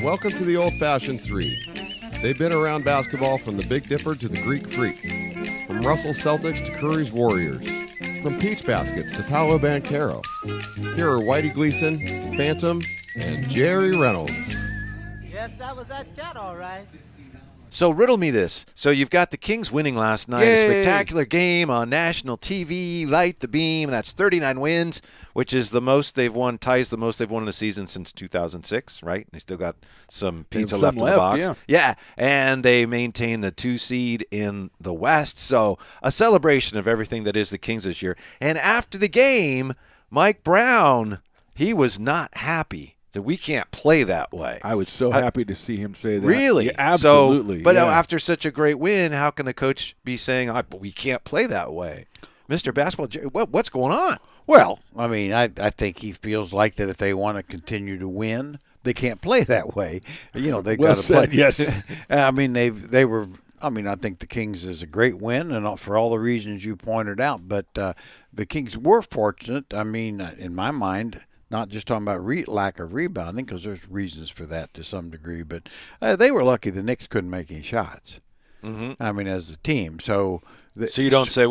Welcome to the Old-Fashioned Three. They've been around basketball from the Big Dipper to the Greek Freak, from Russell Celtics to Curry's Warriors, from Peach Baskets to Paolo Banchero. Here are Whitey Gleason, Phantom, and Jerry Reynolds. Yes, that was that cat, all right. So riddle me this. So you've got the Kings winning last night. Yay. A spectacular game on national TV. Light the beam. That's 39 wins, which is the most they've won. Ties the most they've won in a season since 2006, right? They still got some pizza left in the box. Yeah, and they maintain the 2 seed in the West. So a celebration of everything that is the Kings this year. And after the game, Mike Brown, he was not happy that we can't play that way. I was so happy to see him say that. Really? Yeah, absolutely. So, but after such a great win, how can the coach be saying, but we can't play that way? Mr. Basketball, what's going on? Well, I mean, I think he feels like that if they want to continue to win, they can't play that way. You know, they've got to play. Yes. I mean, they were. I mean, I think the Kings is a great win, and for all the reasons you pointed out. But the Kings were fortunate. I mean, in my mind, not just talking about lack of rebounding, because there's reasons for that to some degree, but they were lucky the Knicks couldn't make any shots. Mm-hmm. I mean, as a team. So you don't say,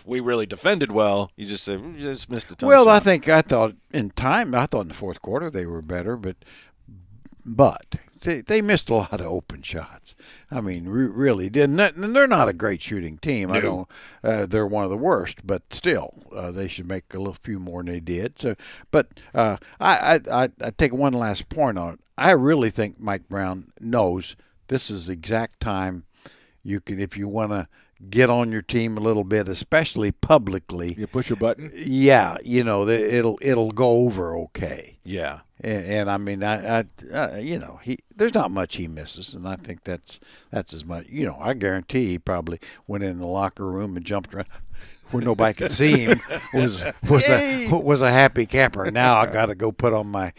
we really defended well. You just say, we just missed a ton Well, of shots. I thought in the fourth quarter they were better, but they missed a lot of open shots. I mean, really didn't. And they're not a great shooting team. No. They're one of the worst, but still, they should make a few more than they did. So, but I take one last point on it. I really think Mike Brown knows this is the exact time you can, if you want to get on your team a little bit, especially publicly. You push a button. Yeah, it'll go over okay. Yeah. And I mean, there's not much he misses, and I think that's as much. I guarantee he probably went in the locker room and jumped around where nobody could see him. was a happy camper. Now I got to go put on my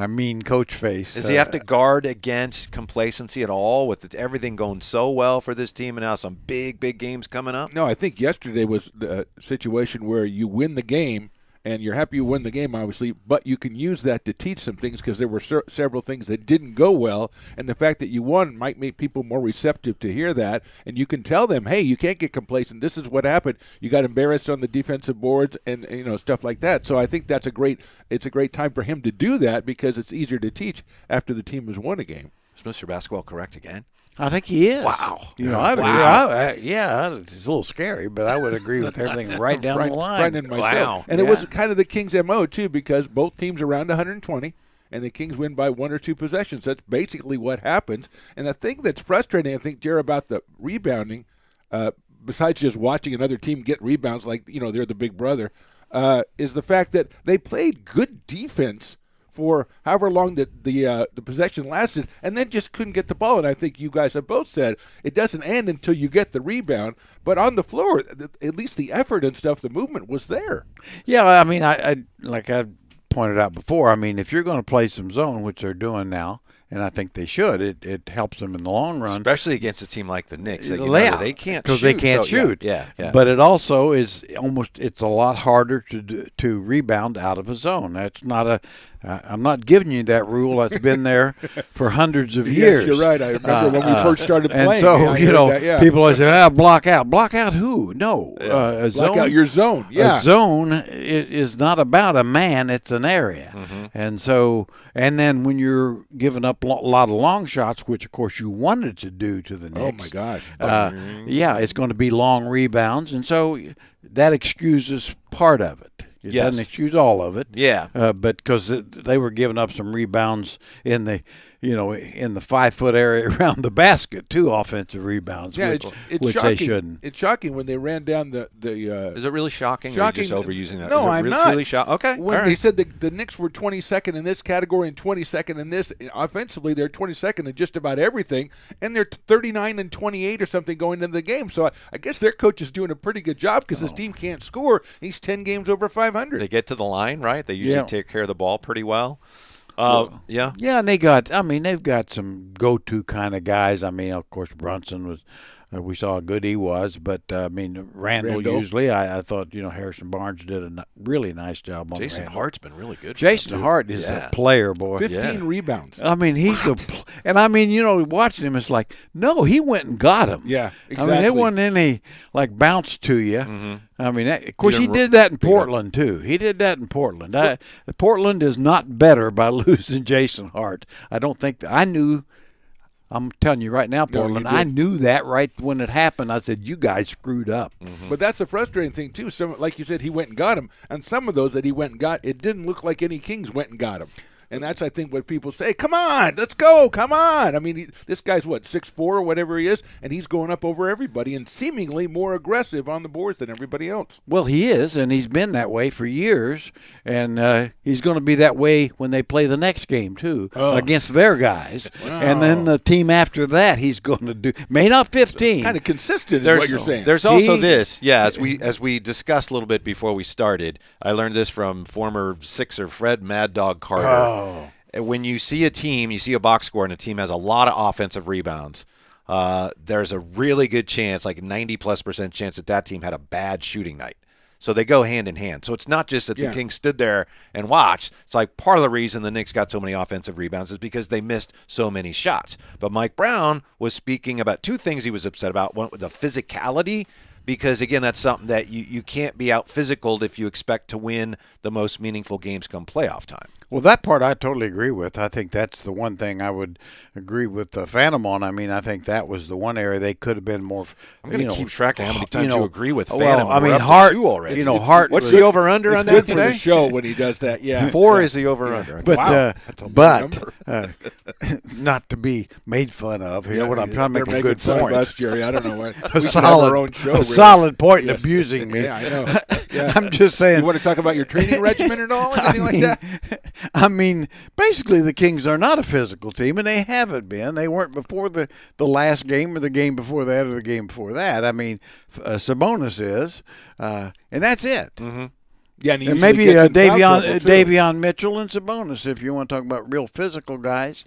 mean coach face. Does he have to guard against complacency at all with everything going so well for this team and now some big games coming up? No, I think yesterday was the situation where you win the game. And you're happy you win the game, obviously, but you can use that to teach some things because there were several things that didn't go well. And the fact that you won might make people more receptive to hear that. And you can tell them, hey, you can't get complacent. This is what happened. You got embarrassed on the defensive boards and stuff like that. So I think it's a great time for him to do that because it's easier to teach after the team has won a game. Is Mr. Basketball correct again? I think he is. Wow. You know, I'd agree. It's a little scary, but I would agree with everything right down the line. Right in myself. Wow. And it was kind of the Kings' MO, too, because both teams around 120, and the Kings win by 1 or 2 possessions. That's basically what happens. And the thing that's frustrating, I think, Jared, about the rebounding, besides just watching another team get rebounds like, you know, they're the big brother, is the fact that they played good defense for however long the possession lasted, and then just couldn't get the ball. And I think you guys have both said it doesn't end until you get the rebound. But on the floor, at least the effort and stuff, the movement was there. Yeah, I mean, I like I pointed out before, I mean, if you're going to play some zone, which they're doing now, and I think they should, it helps them in the long run. Especially against a team like the Knicks. They can't shoot. Because they can't shoot. Yeah. But it also is it's a lot harder to rebound out of a zone. That's not I'm not giving you that rule. That's been there for hundreds of years. Yes, you're right. I remember when we first started playing. And so, people always say, block out. Block out who? No. A zone, block out your zone. Yeah. A zone is not about a man. It's an area. Mm-hmm. And so, and then when you're giving up a lot of long shots, which, of course, you wanted to do to the Knicks. Oh, my gosh. It's going to be long rebounds. And so that excuses part of it. It doesn't excuse all of it. Yeah. But because they were giving up some rebounds in the 5-foot area around the basket, 2 offensive rebounds, which they shouldn't. It's shocking when they ran down the Is it really shocking? Or are you just overusing that? No, I'm not. Really okay. When they said the Knicks were 22nd in this category and 22nd in this, offensively they're 22nd in just about everything, and they're 39 and 28 or something going into the game. So I guess their coach is doing a pretty good job because his team can't score. He's 10 games over 500. They get to the line, right? They usually take care of the ball pretty well. Yeah, and they've got some go-to kind of guys. I mean, of course, Brunson was. We saw how good he was, but Randall usually. I thought Harrison Barnes did a really nice job on Jason Randall. Hart's been really good. Jason Hart is a player, boy. 15 rebounds. I mean, watching him, it's like, no, he went and got him. Yeah, exactly. I mean, it wasn't any bounce to you. Mm-hmm. I mean, of course, he did that in Portland too. He did that in Portland. Portland is not better by losing Jason Hart. I don't think I knew. I'm telling you right now, Portland, I knew that right when it happened. I said, you guys screwed up. Mm-hmm. But that's the frustrating thing, too. Like you said, he went and got him. And some of those that he went and got, it didn't look like any Kings went and got him. And that's, I think, what people say, come on, let's go, come on. I mean, this guy's, 6'4", or whatever he is, and he's going up over everybody and seemingly more aggressive on the boards than everybody else. Well, he is, and he's been that way for years, and he's going to be that way when they play the next game, too, against their guys. Wow. And then the team after that he's going to do, may not 15. Kind of consistent is what you're saying. There's also this, as we discussed a little bit before we started, I learned this from former Sixer Fred Mad Dog Carter. When you see a team, you see a box score, and a team has a lot of offensive rebounds, there's a really good chance, like 90+% chance that team had a bad shooting night. So they go hand in hand. So it's not just that the Kings stood there and watched. It's like part of the reason the Knicks got so many offensive rebounds is because they missed so many shots. But Mike Brown was speaking about 2 things he was upset about. One, the physicality, because, again, that's something that you can't be out-physicaled if you expect to win the most meaningful games come playoff time. Well, that part I totally agree with. I think that's the one thing I would agree with Phantom on. I mean, I think that was the one area they could have been more. I'm going to keep track of how many times you agree with Phantom. Well, I mean, we're Hart. Up to 2 already. Hart. What's the over/under on that good today? For the show when he does that. Yeah, 4 is the over/under. But not to be made fun of. You know what I'm trying to make a good point. Us, Jerry. I don't know what. A solid point in abusing me. Yeah, I know. Yeah. I'm just saying. You want to talk about your training regimen at all? Anything like that? I mean, basically, the Kings are not a physical team, and they haven't been. They weren't before the last game or the game before that or the game before that. I mean, Sabonis is, and that's it. Mm-hmm. Yeah, and maybe Davion Mitchell and Sabonis, if you want to talk about real physical guys.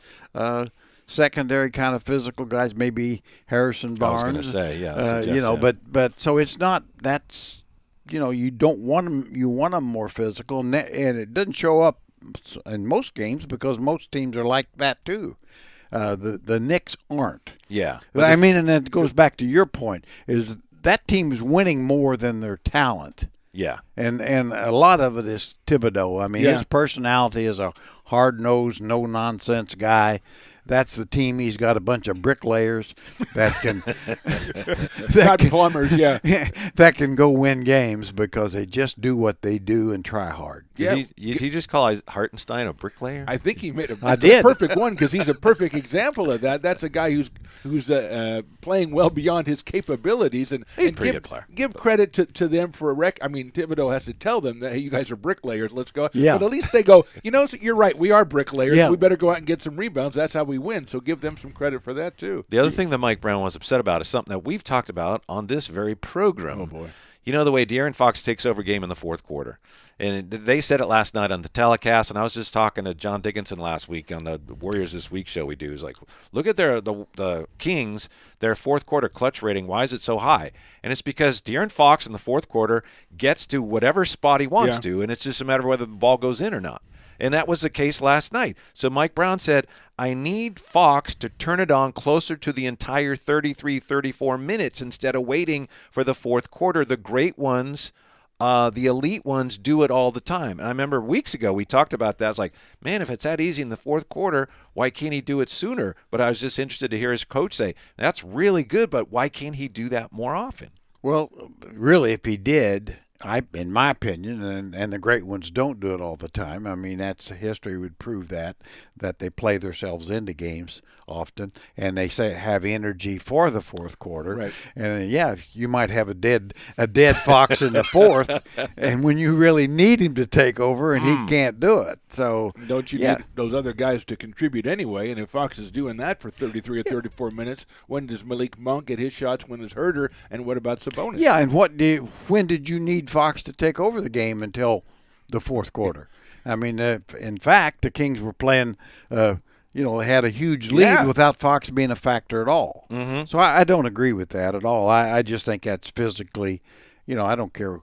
Secondary kind of physical guys, maybe Harrison Barnes. I was going to say, but so it's not. That's you don't want them. You want them more physical, and it doesn't show up in most games because most teams are like that too. The Knicks aren't. Yeah, I mean, and it goes back to your point: is that team is winning more than their talent. Yeah, and a lot of it is Thibodeau. I mean, his personality is a hard-nosed, no-nonsense guy that's the team. He's got a bunch of bricklayers that can Not plumbers, yeah. that can go win games because they just do what they do and try hard. Did he just call Hartenstein a bricklayer? I think he made I a did. perfect one because he's a perfect example of that. That's a guy who's playing well beyond his capabilities, and He's a pretty good player. Give credit to them for a I mean, Thibodeau has to tell them that, hey, you guys are bricklayers. Let's go. Yeah. But at least they go, you're right. We are bricklayers. Yeah. We better go out and get some rebounds. That's how we win. So give them some credit for that too. The other thing that Mike Brown was upset about is something that we've talked about on this very program. Oh, boy. You know the way De'Aaron Fox takes over game in the fourth quarter. And they said it last night on the telecast, and I was just talking to John Dickinson last week on the Warriors This Week show we do. He's like, look at the Kings, their fourth quarter clutch rating. Why is it so high? And it's because De'Aaron Fox in the fourth quarter gets to whatever spot he wants to, and it's just a matter of whether the ball goes in or not. And that was the case last night. So Mike Brown said, I need Fox to turn it on closer to the entire 33, 34 minutes instead of waiting for the fourth quarter. The great ones, the elite ones, do it all the time. And I remember weeks ago we talked about that. I was like, man, if it's that easy in the fourth quarter, why can't he do it sooner? But I was just interested to hear his coach say, that's really good, but why can't he do that more often? Well, really, if he did, in my opinion, and the great ones don't do it all the time. I mean, history would prove that they play themselves into games often, and they have energy for the fourth quarter. Right. And you might have a dead Fox in the fourth, and when you really need him to take over, and he can't do it. So don't you need those other guys to contribute anyway? And if Fox is doing that for 33 or 34 minutes, when does Malik Monk get his shots? When is Herter? And what about Sabonis? Yeah, and when did you need Fox to take over the game until the fourth quarter? I mean, in fact, the Kings were playing. They had a huge lead without Fox being a factor at all. Mm-hmm. So I don't agree with that at all. I just think that's physically, I don't care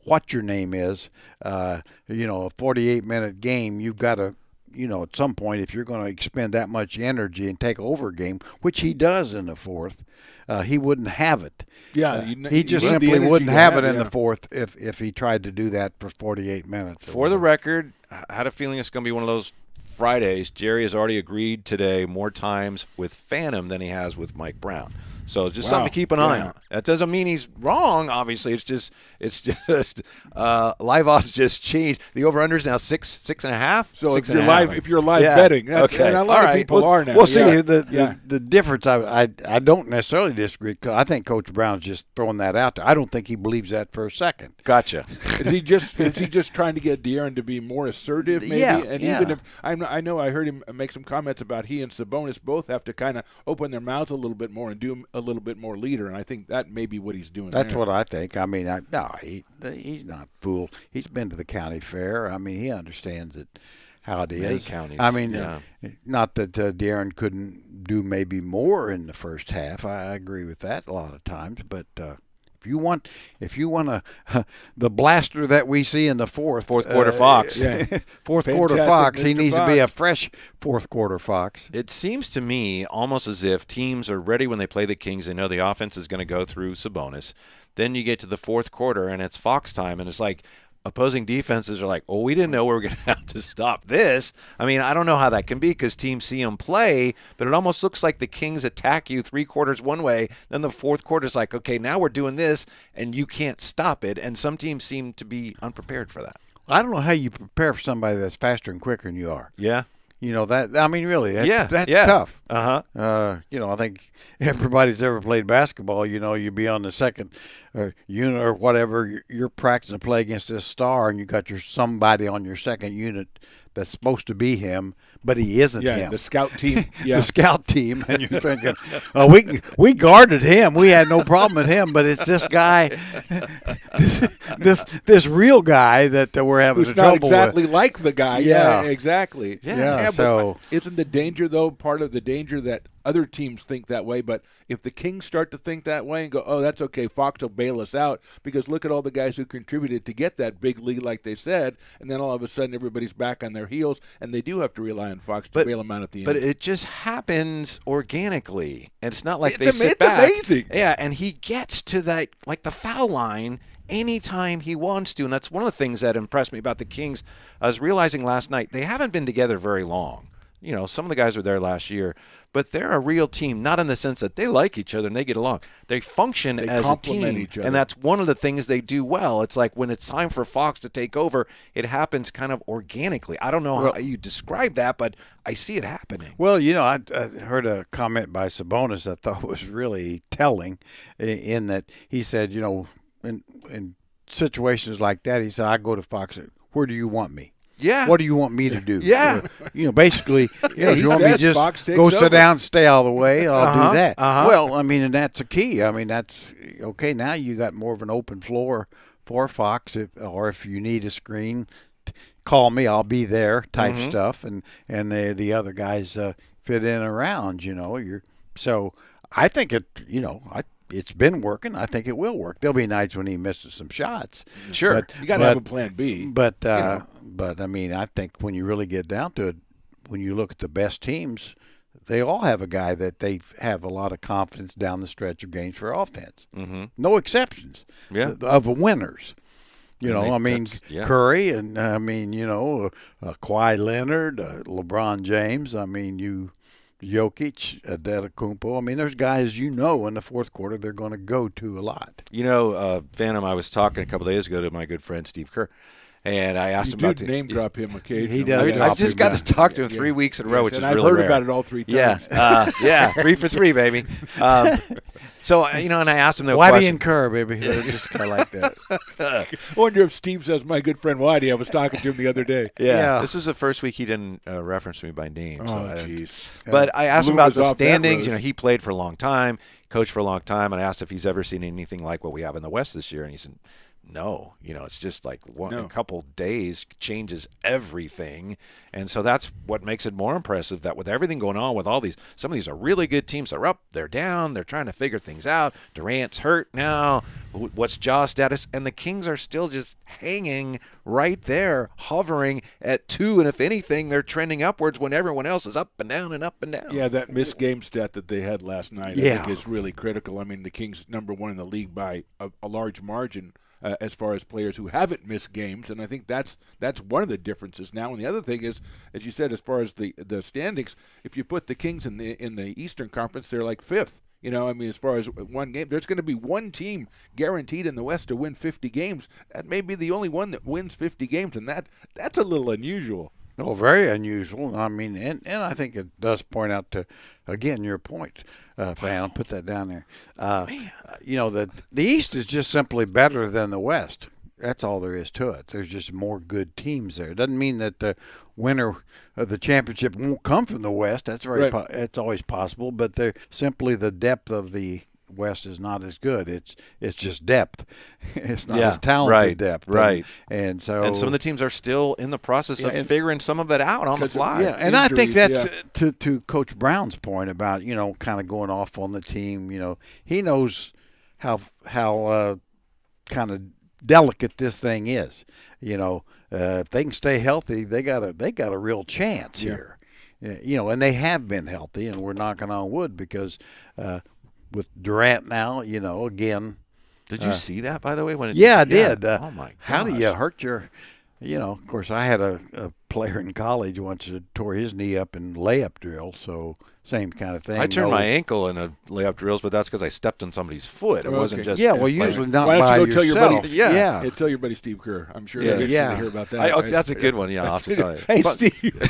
what your name is. A 48-minute game, you've got to, at some point, if you're going to expend that much energy and take over a game, which he does in the fourth, he wouldn't have it. Yeah, he just simply wouldn't have it in the fourth if he tried to do that for 48 minutes. For the record, I had a feeling it's going to be one of those Fridays. Jerry has already agreed today more times with Phantom than he has with Mike Brown. So just something to keep an eye on. That doesn't mean he's wrong, obviously. It's just live odds just changed. The over-under is now 6.5. So if you're live betting, that's, okay. And a lot of people are now. We'll see. The difference, I don't necessarily disagree, because I think Coach Brown's just throwing that out there. I don't think he believes that for a second. Gotcha. Is he just trying to get De'Aaron to be more assertive, maybe? Yeah, and even if I know I heard him make some comments about he and Sabonis both have to kind of open their mouths a little bit more and do a little bit more leader, and I think that may be what he's doing. That's there. what I think. I mean, he's not fooled. He's been to the county fair. I mean, he understands it, how it is. Many counties. I mean, not that De'Aaron couldn't do maybe more in the first half. I agree with that a lot of times, but if you want the blaster that we see in the fourth quarter Fox, fourth quarter Fox, he needs to be a fresh fourth quarter Fox. It seems to me almost as if teams are ready when they play the Kings. They know the offense is going to go through Sabonis. Then you get to the fourth quarter and it's Fox time, and it's like opposing defenses are like, oh, we didn't know we were going to have to stop this. I mean, I don't know how that can be because teams see them play, but it almost looks like the Kings attack you three quarters one way, then the fourth quarter is like, okay, now we're doing this, and you can't stop it, and some teams seem to be unprepared for that. I don't know how you prepare for somebody that's faster and quicker than you are. Yeah. That, I mean, really, that's tough. Uh-huh. I think everybody's ever played basketball, you be on the second unit or whatever, you're practicing to play against this star, and you got somebody on your second unit that's supposed to be him, but he isn't him. Yeah, the scout team. The scout team, and you're thinking, we guarded him. We had no problem with him, but it's this guy, this real guy that we're having trouble with. Who's not exactly like the guy. Yeah, exactly. Yeah, so but isn't the danger, though, part of the danger that other teams think that way, but if the Kings start to think that way and go, oh, that's okay, Fox will bail us out, because look at all the guys who contributed to get that big lead like they said, and then all of a sudden everybody's back on their heels, and they do have to rely on Fox to bail them out at the end. But it just happens organically, and it's not like they sit sit back. It's amazing. Yeah, and he gets to that, like the foul line anytime he wants to, and that's one of the things that impressed me about the Kings. I was realizing last night they haven't been together very long. some of the guys were there last year, but they're a real team, not in the sense that they like each other and they get along. They function as a complement team, each other. and that's one of the things they do well. It's like when it's time for Fox to take over, it happens kind of organically. I don't know how you describe that, but I see it happening. Well, I heard a comment by Sabonis I thought was really telling in that he said, in situations like that, he said, I go to Fox, where do you want me? Yeah. What do you want me to do? Yeah. Basically, if you want me to just Fox takes go sit over. down, stay out of the way, I'll do that. Uh-huh. Well, and that's a key. that's okay. Now you got more of an open floor for Fox, if you need a screen, call me, I'll be there type stuff, and the other guys fit in around. So I think it's been working. I think it will work. There'll be nights when he misses some shots. Sure. You got to have a plan B. But I think when you really get down to it, when you look at the best teams, they all have a guy that they have a lot of confidence down the stretch of games for offense. Mm-hmm. No exceptions. Yeah. Of winners. Yeah. Curry and Kawhi Leonard, LeBron James. Jokic, Antetokounmpo. There's guys in the fourth quarter they're going to go to a lot. Phantom, I was talking a couple days ago to my good friend Steve Kerr, and I asked him about name drop him occasionally. He does. I just got to talk to him 3 weeks in a row, which is I've really heard rare. about it all 3 times. Yeah, 3 for 3, baby. So, and I asked him that Whitey question. and Kerr, baby. They're just kind of like that. I wonder if Steve says my good friend Whitey. I was talking to him the other day. Yeah. This was the first week he didn't reference me by name. Oh, jeez. But I asked him Blew about us the off that standings. road. He played for a long time, coached for a long time, and I asked if he's ever seen anything like what we have in the West this year, and he said, no, it's just like a couple days changes everything. And so that's what makes it more impressive, that with everything going on with some of these are really good teams. They're up, they're down, they're trying to figure things out. Durant's hurt now. What's Jaw's status? And the Kings are still just hanging right there, hovering at 2. And if anything, they're trending upwards when everyone else is up and down and up and down. Yeah, that missed game stat that they had last night, I think is really critical. The Kings #1 in the league by a large margin. As far as players who haven't missed games, and I think that's one of the differences now. And the other thing is, as you said, as far as the standings, if you put the Kings in the Eastern Conference, they're like 5th. As far as one game, there's going to be one team guaranteed in the West to win 50 games. That may be the only one that wins 50 games, and that's a little unusual. Oh, very unusual. And I think it does point out to, again, your point, Van. I'll put that down there. The East is just simply better than the West. That's all there is to it. There's just more good teams there. It doesn't mean that the winner of the championship won't come from the West. That's it's always possible, but they're simply the depth of the West is not as good. It's just depth. It's not as talented depth. Right. And some of the teams are still in the process of figuring some of it out on the fly. Yeah, and I think that's to Coach Brown's point about kind of going off on the team. He knows how kind of delicate this thing is. If they can stay healthy, they got a real chance here. And they have been healthy, and we're knocking on wood because. With Durant now, again. Did you see that, by the way? I did. Oh, my gosh. How do you hurt your of course, I had a player in college once that tore his knee up in layup drill, so same kind of thing. I turned my ankle in a layup drills, but that's because I stepped on somebody's foot. It wasn't just... Yeah, well, usually not Why don't by you go tell yourself. your buddy? Yeah. Tell your buddy Steve Kerr. I'm sure they're interested to hear about that. That's a good one. Yeah, I'll have to tell you. Hey, Steve.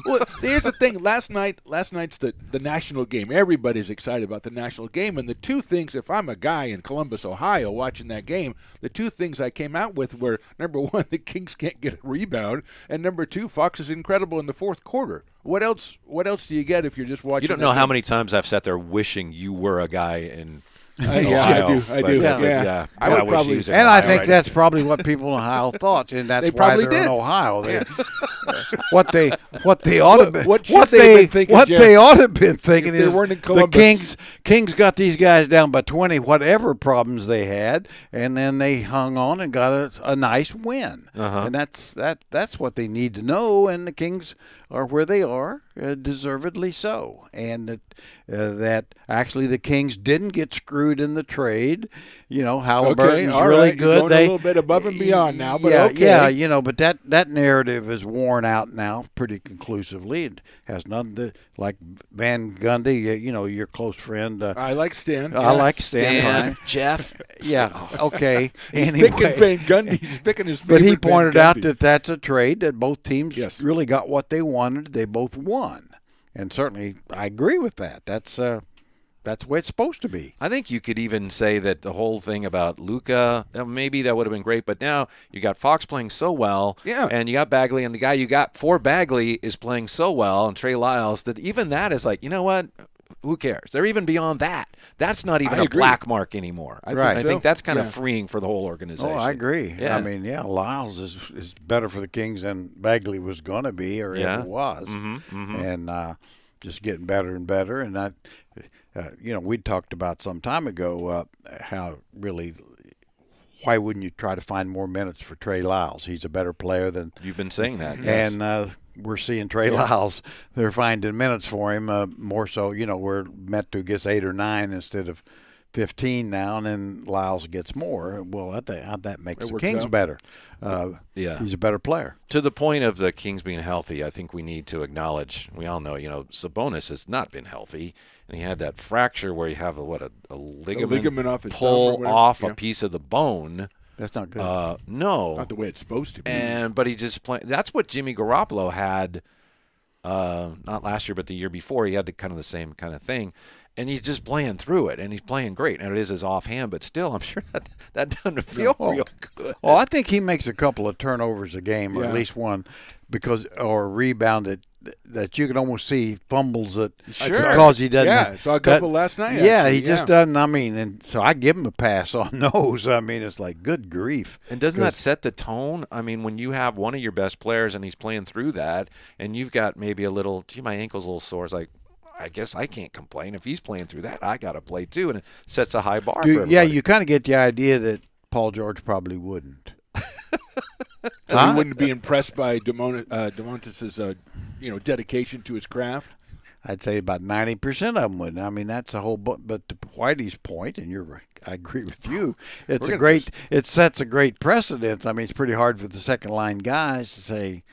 Well, here's the thing. Last night's the national game. Everybody's excited about the national game. And the two things, if I'm a guy in Columbus, Ohio, watching that game, the two things I came out with were, number one, the Kings can't get a rebound, and number two, Fox is incredible in the fourth quarter. What else do you get if you're just watching? You don't know how many times I've sat there wishing you were a guy in Ohio. I do. Yeah. I would probably. And I think that's probably what people in Ohio thought, and that's why they're in Ohio. What they ought to be. What they ought to have been thinking is the Kings got these guys down by 20, whatever problems they had, and then they hung on and got a nice win. And that's what they need to know. And the Kings are where they are, deservedly so, and that actually the Kings didn't get screwed in the trade. Halliburton's really good. Going a little bit above and beyond now, but but that narrative is worn out now pretty conclusively. It has nothing to like Van Gundy. Your close friend. I like Stan. I like Stan. Jeff. Yeah. Okay. He's picking Van Gundy. He's picking his favorite. But he pointed out Gundy. that that's a trade that both teams really got what they wanted. They both won, and certainly I agree with that. That's the way it's supposed to be. I think you could even say that the whole thing about Luka, maybe that would have been great, but now you got Fox playing so well, and you got Bagley, and the guy you got for Bagley is playing so well, and Trey Lyles, that even that is like, you know what? Who cares? They're even beyond that. That's not even a black mark anymore. I think that's kind of freeing for the whole organization. Oh, I agree. Yeah. I mean, Lyles is better for the Kings than Bagley was going to be or ever was. And just getting better and better. And we talked about some time ago how really why wouldn't you try to find more minutes for Trey Lyles? He's a better player than you've been saying that. Yes. And we're seeing Trey Lyles. They're finding minutes for him more so. Where Metu gets 8 or 9 instead of 15 now, and then Lyles gets more. Well, that makes the Kings better. He's a better player. To the point of the Kings being healthy, I think we need to acknowledge, we all know, Sabonis has not been healthy, and he had that fracture where you have a ligament off his pull off a piece of the bone. That's not good. No. Not the way it's supposed to be. But he just that's what Jimmy Garoppolo had, not last year, but the year before. He had the same kind of thing. And he's just playing through it, and he's playing great. And it is his offhand, but still, I'm sure that doesn't feel real good. Well, I think he makes a couple of turnovers a game, or at least one, or rebounded that you can almost see fumbles it because he doesn't. Yeah, saw a couple last night. He just doesn't. I mean, and so I give him a pass on those. I mean, it's like good grief. And doesn't that set the tone? I mean, when you have one of your best players and he's playing through that, and you've got maybe a little, my ankle's a little sore. It's like, I guess I can't complain. If he's playing through that, I got to play too, and it sets a high bar for everybody. Yeah, you kind of get the idea that Paul George probably wouldn't. He wouldn't be impressed by Domantas's dedication to his craft. I'd say about 90% of them wouldn't. I mean, that's a whole. But to Whitey's point, and you're right, I agree with you. It sets a great precedence. I mean, it's pretty hard for the second line guys to say,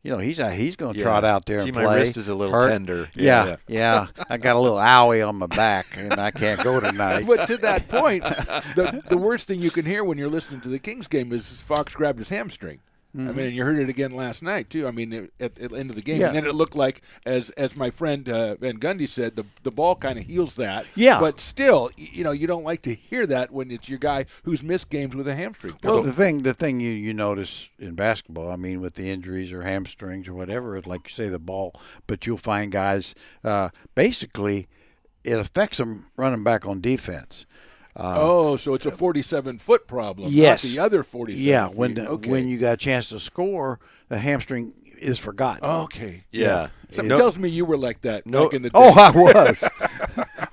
he's going to trot out there and play. My wrist is a little tender. Yeah. I got a little owie on my back, and I can't go tonight. But to that point, the worst thing you can hear when you're listening to the Kings game is Fox grabbed his hamstring. I mean, and you heard it again last night too. I mean, at the end of the game, and then it looked like, as my friend Van Gundy said, the ball kind of heals that. Yeah. But still, you don't like to hear that when it's your guy who's missed games with a hamstring. Well, the thing you notice in basketball, I mean, with the injuries or hamstrings or whatever, is like you say, the ball. But you'll find guys basically it affects them running back on defense. So it's a 47-foot problem, yes. not the other 47 Yeah, feet. when you got a chance to score, the hamstring is forgotten. Okay. Yeah. Something tells me you were like that back in the day. Oh, I was.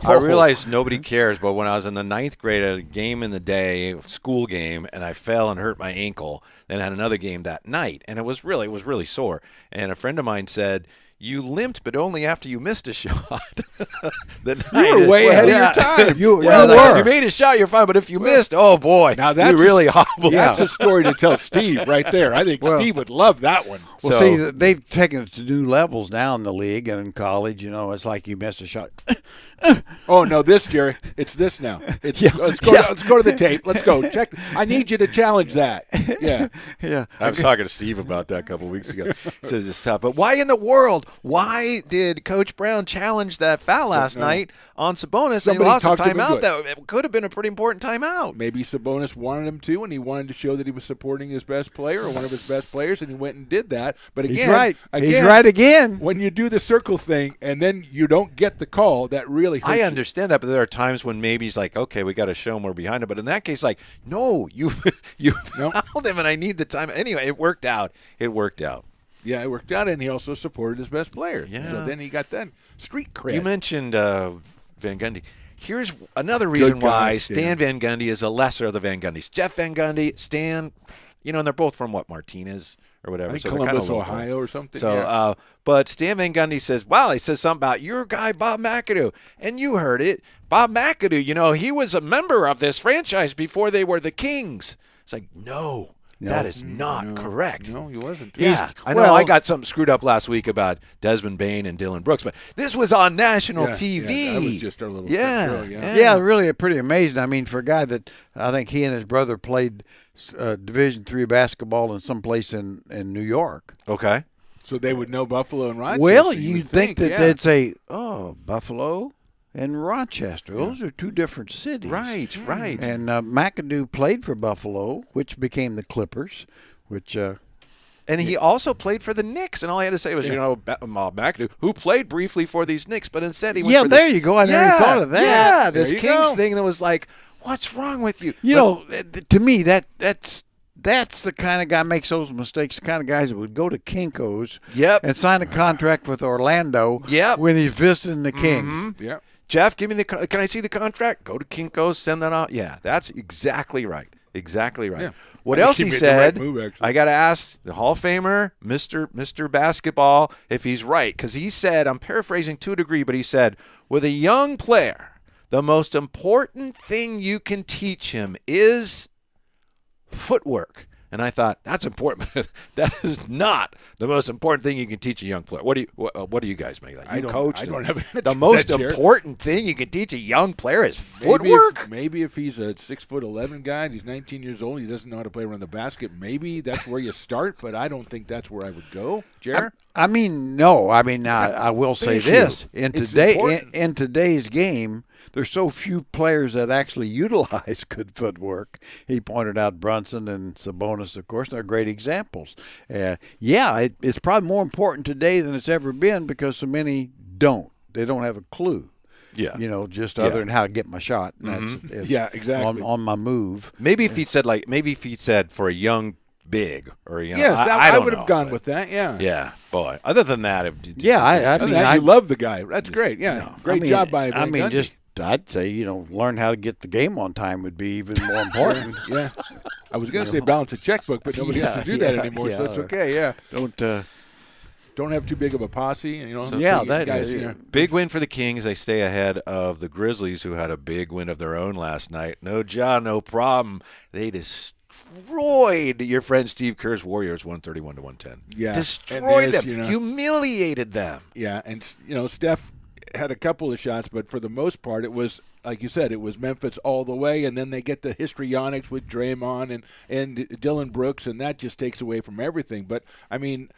I realized nobody cares, but when I was in the 9th grade at a game in the day, school game, and I fell and hurt my ankle, then I had another game that night, and it was really sore. And a friend of mine said, you limped, but only after you missed a shot. You were way ahead of your time. You were. If you made a shot, you're fine. But if you missed, oh boy, now that's you really hobbled. That's a story to tell Steve right there. I think Steve would love that one. Well, see, they've taken it to new levels now in the league and in college. It's like you missed a shot. Oh no, Jerry. It's this now. Let's go to the tape. Let's go check. I need you to challenge that. Yeah. I was talking to Steve about that a couple of weeks ago. He says it's tough, but why in the world? Why did Coach Brown challenge that foul last night on Sabonis? And he lost a timeout. That could have been a pretty important timeout. Maybe Sabonis wanted him to, and he wanted to show that he was supporting his best player or one of his best players, and he went and did that. But again, he's right. He's right again. When you do the circle thing and then you don't get the call, that really hurts. I understand that, but there are times when maybe he's like, okay, we got to show him we're behind him. But in that case, like, no, you fouled him, and I need the time. Anyway, it worked out. Yeah, it worked out, and he also supported his best player. Yeah. So then he got that street cred. You mentioned Van Gundy. Here's another reason why Stan Van Gundy is a lesser of the Van Gundys. Jeff Van Gundy, Stan, and they're both from Martinez or whatever. I think so they're kinda Columbus, local. Ohio or something. So, yeah. but Stan Van Gundy says, he says something about your guy, Bob McAdoo. And you heard it. Bob McAdoo, he was a member of this franchise before they were the Kings. It's like, no. That is not correct. No, he wasn't. Yeah, I know. I got something screwed up last week about Desmond Bain and Dylan Brooks, but this was on national TV. Yeah, that was just our little yeah. Yeah, really pretty amazing. I mean, for a guy that I think he and his brother played Division III basketball in some place in New York. Okay. So they would know Buffalo and Rochester. Well, you you'd would think that yeah. they'd say, oh, Buffalo and Rochester. Those are two different cities. Right. And McAdoo played for Buffalo, which became the Clippers, which and he also played for the Knicks, and all I had to say was, McAdoo, who played briefly for these Knicks, but instead he went for there you go. I never thought of that. Yeah, this There you Kings go. thing that was like, what's wrong with you? To me, that's the kind of guy makes those mistakes. The kind of guys that would go to Kinko's and sign a contract with Orlando when he's visiting the Kings. Mm-hmm. Yeah. Jeff, give me can I see the contract? Go to Kinko's, send that out. Yeah, that's exactly right. Exactly right. Yeah. What I else think he he made the right said, move, actually. I got to ask the Hall of Famer, Mr. Basketball, if he's right. Because he said, I'm paraphrasing to a degree, but he said, with a young player, the most important thing you can teach him is footwork. And I thought, that's important. That is not the most important thing you can teach a young player. What do you guys make? I don't have an answer the to most that, Jared. important thing you can teach a young player is footwork? Maybe if he's a 6'11" guy and he's 19 years old, he doesn't know how to play around the basket. Maybe that's where you start, but I don't think that's where I would go. Jared? I mean, no. I mean, I will say Thank you. this: It's important. in today's game, there's so few players that actually utilize good footwork. He pointed out Brunson and Sabonis, of course. They're great examples. It's probably more important today than it's ever been because so many don't. They don't have a clue. Yeah. Just other than how to get my shot. And that's Yeah, exactly. On my move. Maybe if he said for a young big or a young Yes, I would have gone with that, yeah. Yeah, boy. Other than that, I love the guy. That's great, yeah. Great job by Van Gundy. I'd say, learn how to get the game on time would be even more important. Yeah. I was going to say balance a checkbook, but nobody has to do that anymore, so it's okay, yeah. Don't have too big of a posse. Big win for the Kings. They stay ahead of the Grizzlies, who had a big win of their own last night. No problem. They destroyed your friend Steve Kerr's Warriors 131-110. Yeah. Destroyed them. Humiliated them. Yeah, and, Steph had a couple of shots, but for the most part, it was, like you said, it was Memphis all the way, and then they get the histrionics with Draymond and Dylan Brooks, and that just takes away from everything. But, I mean,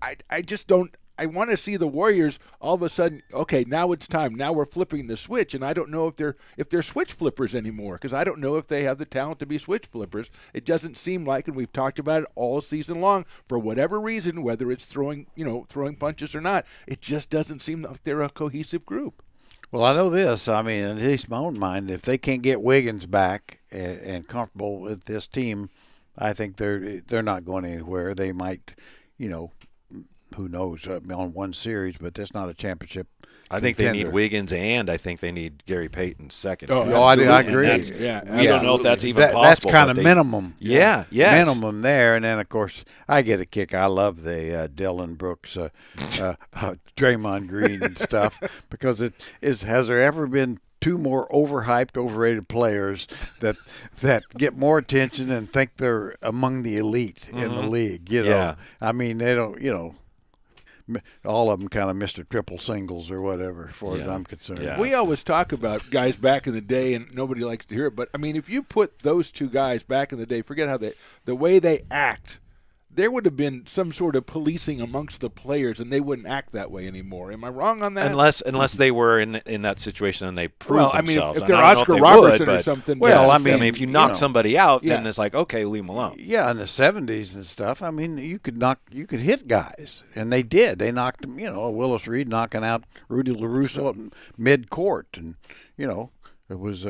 I just don't – I want to see the Warriors all of a sudden, okay, now it's time. Now we're flipping the switch, and I don't know if they're switch flippers anymore because I don't know if they have the talent to be switch flippers. It doesn't seem like, and we've talked about it all season long, for whatever reason, whether it's throwing punches or not, it just doesn't seem like they're a cohesive group. Well, I know this. I mean, at least my own mind, if they can't get Wiggins back and comfortable with this team, I think they're not going anywhere. They might, who knows, on one series, but that's not a championship. I think they need Wiggins, and I think they need Gary Payton second. I agree. We don't know if that's even possible. That's kind of minimum. Yes. Minimum there. And then, of course, I get a kick. I love the Dylan Brooks, Draymond Green and stuff because has there ever been two more overhyped, overrated players that get more attention and think they're among the elite in the league? I mean, they don't, all of them kind of Mr. Triple Singles or whatever, as far as I'm concerned. Yeah. We always talk about guys back in the day, and nobody likes to hear it. But, I mean, if you put those two guys back in the day, forget how the way they act, there would have been some sort of policing amongst the players, and they wouldn't act that way anymore. Am I wrong on that? Unless they were in that situation and they proved themselves. If they're Oscar Robertson or something. Well, I mean, if you knock somebody out, then it's like, okay, leave them alone. Yeah, in the 70s and stuff, I mean, you could hit guys, and they did. They knocked them, Willis Reed knocking out Rudy LaRusso at mid-court, and, it was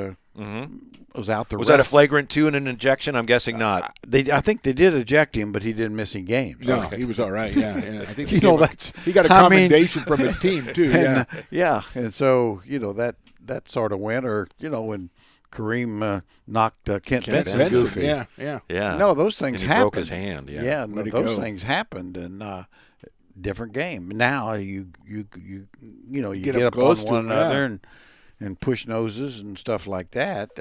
was out the Was that a flagrant 2 and an ejection? I'm guessing not. I think they did eject him, but he didn't miss any games. No, he was all right. Yeah, and I think he got a commendation from his team too. And so that that sort of win, or when Kareem knocked Kent Benson Benson, goofy. yeah. No, those things and he happened. broke his hand. Yeah. no, to those go. things happened, and different game. Now you get up up close on to one him, another and push noses and stuff like that.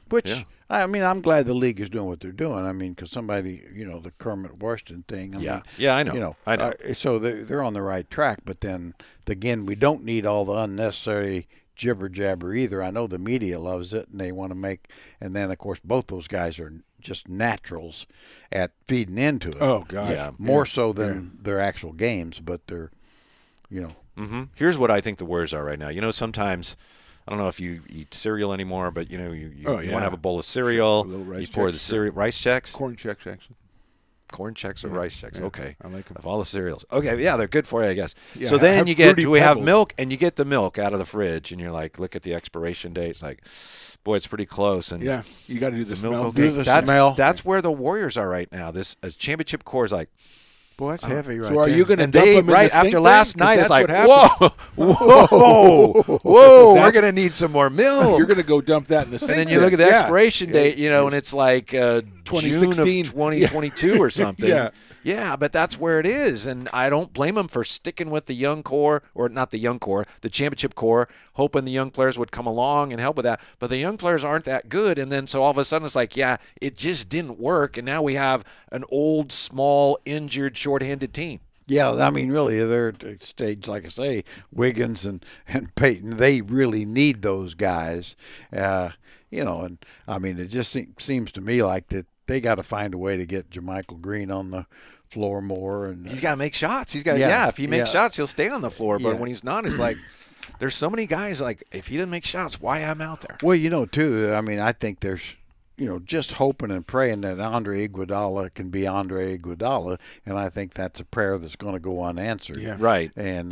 Which Yeah. I mean, I'm glad the league is doing what they're doing. I mean, because somebody, the Kermit Washington thing. I mean, I know. I know. So they're on the right track. But then again, we don't need all the unnecessary jibber jabber either. I know the media loves it and they want to make. And then of course both those guys are just naturals at feeding into it. Oh gosh. Yeah. More so than their actual games, but they're, Here's what I think the Warriors are right now. Sometimes, I don't know if you eat cereal anymore, but you want to have a bowl of cereal. A little rice You pour Chex, the cereal, rice checks, Corn checks, actually. corn checks or rice checks. Yeah, Okay, I like 'em. Of all the cereals. Okay, yeah, they're good for you, I guess. Yeah, so then have you get, Fruity do we have Pebbles. milk? And you get the milk out of the fridge, and you're like, look at the expiration date. It's like, boy, it's pretty close. And Yeah, you got to do the the milk. smell. Okay, Do the that's smell. that's where the Warriors are right now. This championship core is like. boy, that's heavy right So are there. you going to And dump they, them in right the sink after then? last 'Cause night, it's that's like, what happens. whoa, we're That's- going to need some more milk. You're going to go dump that in the sink. And then you look at the Yeah. expiration date, and it's like June 2016. of 2022 or something. Yeah. Yeah, but that's where it is. And I don't blame them for sticking with the young core, or not the young core, the championship core, hoping the young players would come along and help with that. But the young players aren't that good. And then so all of a sudden it's like, yeah, it just didn't work. And now we have an old, small, injured, shorthanded team. Yeah, I mean, really, they're at a stage, like I say, Wiggins and Peyton, they really need those guys. And I mean, it just seems to me like that they got to find a way to get JaMychal Green on the floor more. And He's got to make shots. He's got Yeah. if he makes shots, he'll stay on the floor. But Yeah. when he's not, it's like there's so many guys like if he doesn't make shots, why have him out there? Well, too, I mean, I think there's, just hoping and praying that Andre Iguodala can be Andre Iguodala, and I think that's a prayer that's going to go unanswered. Yeah. Right. And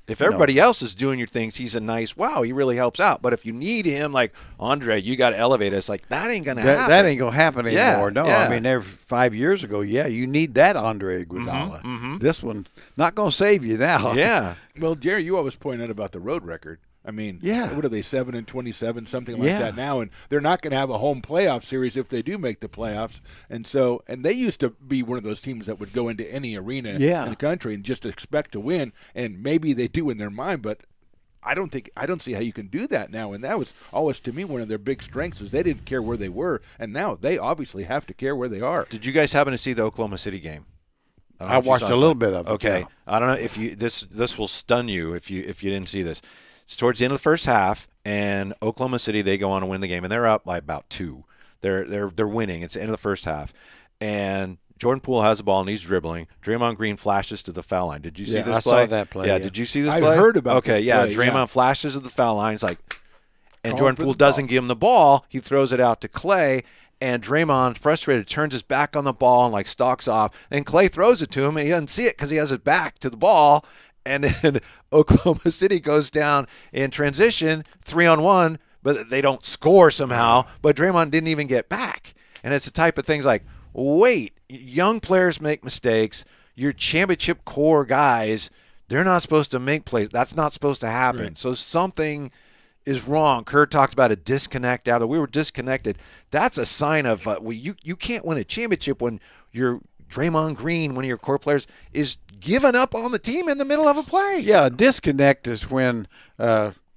If everybody else is doing your things, he's a nice, wow, he really helps out. But if you need him, like, Andre, you got to elevate us. Like, that ain't going to happen. that ain't going to happen Yeah, anymore. No, yeah. I mean, there 5 years ago, you need that Andre Iguodala. This one not going to save you now. Yeah. Well, Jerry, you always point out about the road record. I mean, Yeah. what are they, 7-27, something like Yeah. that now? And they're not going to have a home playoff series if they do make the playoffs. And they used to be one of those teams that would go into any arena in the country and just expect to win. And maybe they do in their mind, but I don't see how you can do that now. And that was always, to me, one of their big strengths is they didn't care where they were. And now they obviously have to care where they are. Did you guys happen to see the Oklahoma City game? don't know I if you watched saw a it. little bit of it. Okay, yeah. I don't know if you this will stun you if you didn't see this. It's towards the end of the first half, and Oklahoma City, they go on to win the game, and they're up by about 2. They're winning. It's the end of the first half, and Jordan Poole has the ball and he's dribbling. Draymond Green flashes to the foul line. Did you see this I play? saw that play. Yeah, did you see this I play? heard about Okay, this yeah. play, Draymond yeah. flashes to the foul line. He's like, and Calling Jordan for Poole the doesn't ball. give him the ball. He throws it out to Clay, and Draymond, frustrated, turns his back on the ball and like stalks off. And Clay throws it to him, and he doesn't see it because he has his back to the ball. And then Oklahoma City goes down in transition, 3-on-1, but they don't score somehow. But Draymond didn't even get back. And it's the type of things like, wait, young players make mistakes. Your championship core guys, they're not supposed to make plays. That's not supposed to happen. Right. So something is wrong. Kurt talked about a disconnect out there. We were disconnected. That's a sign of you can't win a championship when your Draymond Green, one of your core players, is giving up on the team in the middle of a play. Yeah, a disconnect is when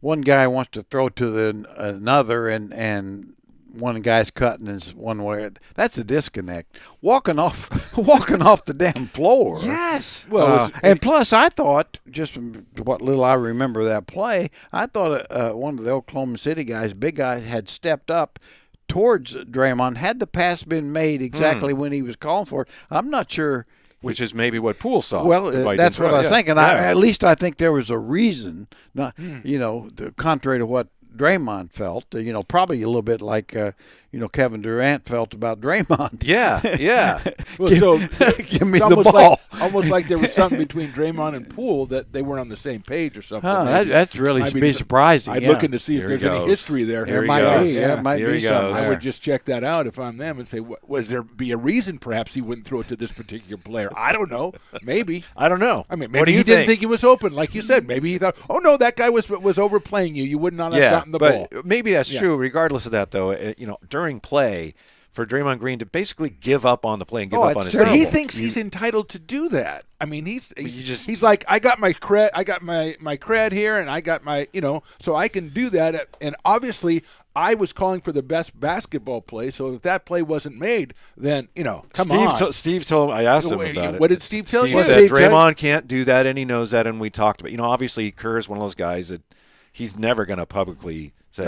one guy wants to throw to another and one guy's cutting is one way. That's a disconnect. Walking off the damn floor. Yes. Well, And plus, I thought, just from what little I remember of that play, I thought one of the Oklahoma City guys, big guy, had stepped up towards Draymond. Had the pass been made exactly when he was calling for it, I'm not sure. Which is maybe what Poole saw. Well, Why he that's didn't what throw I it. was thinking. Yeah. At least I think there was a reason, not contrary to what Draymond felt. Probably a little bit like Kevin Durant felt about Draymond. Yeah, yeah. Well, so Give me it's the almost ball. almost like there was something between Draymond and Poole that they weren't on the same page or something. Maybe. That's really I mean, be surprising. I'd yeah. look into see if Here he there's any goes. history there. Here he might goes. be. Yeah, it might Here be he something goes. I there. would just check that out if I'm them and say, was there be a reason perhaps he wouldn't throw it to this particular player? I don't know. Maybe. I don't know. I mean, What maybe do he you didn't think he was open, like you said. Maybe he thought, oh no, that guy was overplaying you. You would not have Yeah. not in the but ball. maybe that's true. Regardless of that, though, during play, for Draymond Green to basically give up on the play and give up on his But team. he thinks he's entitled to do that. I mean, he's like, I got my cred, my cred here, and I got my, so I can do that. And obviously, I was calling for the best basketball play. So if that play wasn't made, then come on. Steve told him. I asked him about it. What did Steve tell you? Steve said Draymond can't do that, and he knows that. And we talked about, obviously Kerr is one of those guys that he's never going to publicly say,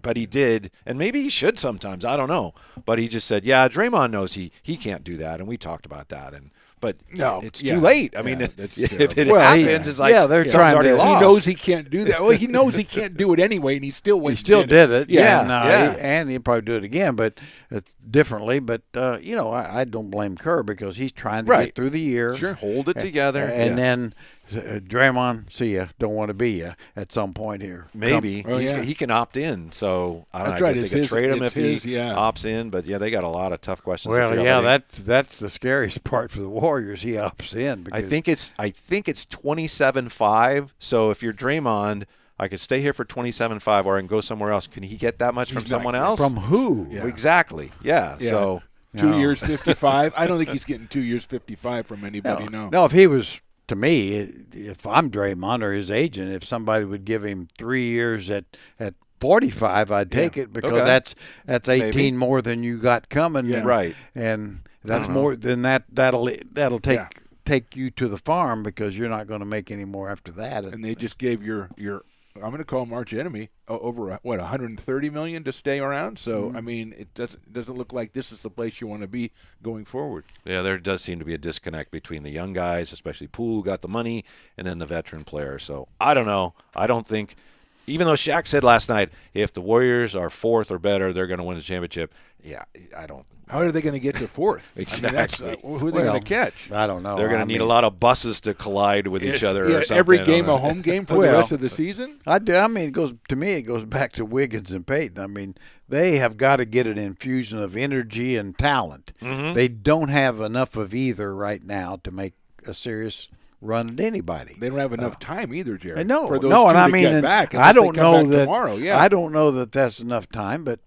but he did, and maybe he should sometimes. I don't know, but he just said, Draymond knows he can't do that, and we talk about that. But it's too late. I mean, if it happens, it's like they're something's trying already to. lost. He knows he can't do that. Well, he knows he can't do it anyway, and he still did it. Yeah, and he'll probably do it again, but it's differently. But I don't blame Kerr because he's trying to get through the year, hold it together, and then Draymond, see ya, don't want to be ya at some point here. Maybe he can opt in, so I don't know. I guess they could trade him if he opts in. But they got a lot of tough questions. Well, that's the scariest part for the Warriors. He opts in. I think it's 27-5. So if you're Draymond, I could stay here for 27-5, or I can go somewhere else. Can he get that much from someone else? From who? Yeah. Exactly. Yeah. So 2 years, 55. I don't think he's getting 2 years, 55 from anybody. No, if he was. To me, if I'm Draymond or his agent, if somebody would give him 3 years at 45, I'd take it because that's 18 more than you got coming. Yeah. Right. And that's more than that. That'll take you to the farm because you're not going to make any more after that. And they just gave your I'm going to call him arch enemy over $130 million to stay around. So I mean, it doesn't look like this is the place you want to be going forward. Yeah, there does seem to be a disconnect between the young guys, especially Poole, who got the money, and then the veteran player. So I don't know. I don't think, even though Shaq said last night, if the Warriors are fourth or better, they're going to win the championship. Yeah, I don't. How are they going to get to fourth? Exactly. I mean, who are they going to catch? I don't know. They're going to need a lot of buses to collide with each other. Or something. Every game a home game for the rest of the season. I mean, it goes back to Wiggins and Payton. I mean, they have got to get an infusion of energy and talent. Mm-hmm. They don't have enough of either right now to make a serious run at anybody. They don't have enough time either, Jerry. I know. For those two to get back. I don't know that tomorrow. Yeah. I don't know that that's enough time, but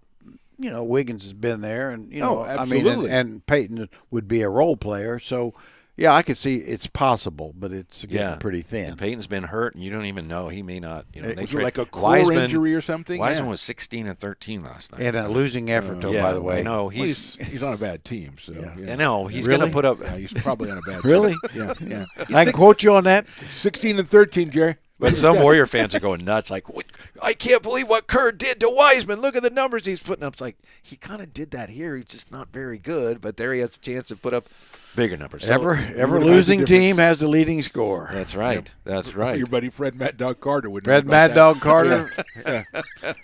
Wiggins has been there, and absolutely. I mean, and Peyton would be a role player, so yeah, I could see it's possible, but it's getting pretty thin. And Peyton's been hurt, and you don't even know. He may not. Was it like a core injury or something? Wiseman was 16-13 last night, and a losing effort, by the way. No, he's on a bad team, so I know he's going to put up. Yeah, he's probably on a bad really? team. Yeah. I can quote you on that. 16-13, Jerry. But some Warrior fans are going nuts. Like, I can't believe what Kerr did to Wiseman. Look at the numbers he's putting up. It's like, he kind of did that here. He's just not very good. But there he has a chance to put up bigger numbers. So, ever losing team has the leading score. That's right. Yep. That's right. Your buddy Fred Mad Dog Carter would. Fred Mad Dog Carter. Can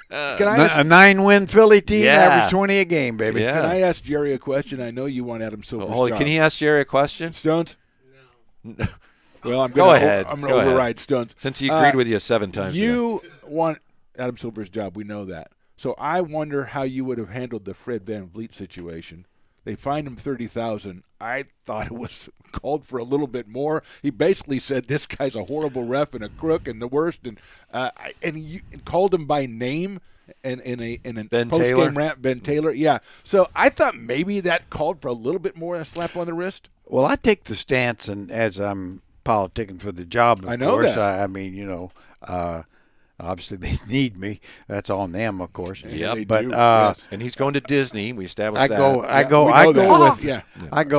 I ask, a 9-win Philly team, average 20 a game, baby. Yeah. Can I ask Jerry a question? I know you want Adam Silver's job. Can he ask Jerry a question? Stones? No. Well, I'm going to override Stones. Since he agreed with you 7 times. You want Adam Silver's job. We know that. So I wonder how you would have handled the Fred VanVleet situation. They fined him $30,000. I thought it was called for a little bit more. He basically said this guy's a horrible ref and a crook and the worst, and you called him by name. And in a post-game rant, Ben Taylor. Yeah. So I thought maybe that called for a little bit more, a slap on the wrist. Well, I take the stance, and as I'm politicking for the job, of course, that. I mean, obviously they need me. That's on them, of course. Yeah, but and he's going to Disney. We established that. I go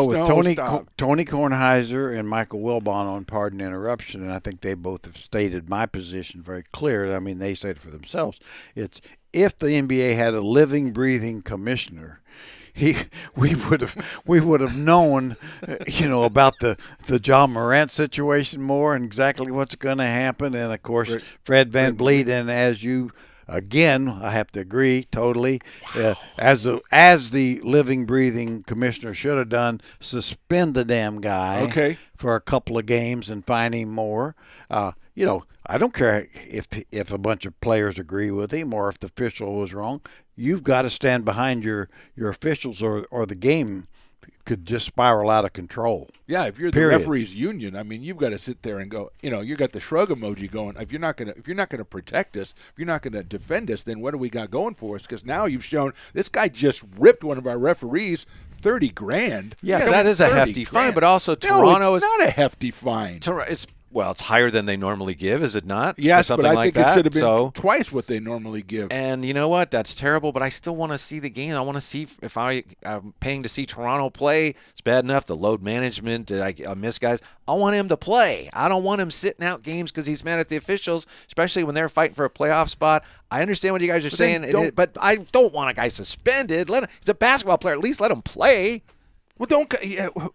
with Tony Kornheiser and Michael Wilbon on Pardon Interruption, and I think they both have stated my position very clear. I mean, they stated for themselves. It's if the NBA had a living, breathing commissioner, we would have known, about the John Morant situation more and exactly what's going to happen. And of course, Fred VanVleet, and as you again, I have to agree totally. Wow. As the living, breathing commissioner should have done, suspend the damn guy for a couple of games and fine him more. I don't care if a bunch of players agree with him or if the official was wrong. You've got to stand behind your officials or the game could just spiral out of control. Yeah, if you're the referees union, I mean, you've got to sit there and go, you got the shrug emoji going. If you're not gonna protect us, if you're not gonna defend us, then what do we got going for us? Because now you've shown this guy just ripped one of our referees $30,000. Yeah, that is a hefty fine, but also Toronto is not a hefty fine. It's higher than they normally give, is it not? Yes, something but I like think that? It should have been twice what they normally give. And you know what? That's terrible, but I still want to see the game. I want to see if I'm paying to see Toronto play. It's bad enough the load management, I miss guys. I want him to play. I don't want him sitting out games because he's mad at the officials, especially when they're fighting for a playoff spot. I understand what you guys are saying, but I don't want a guy suspended. He's a basketball player. At least let him play. Well,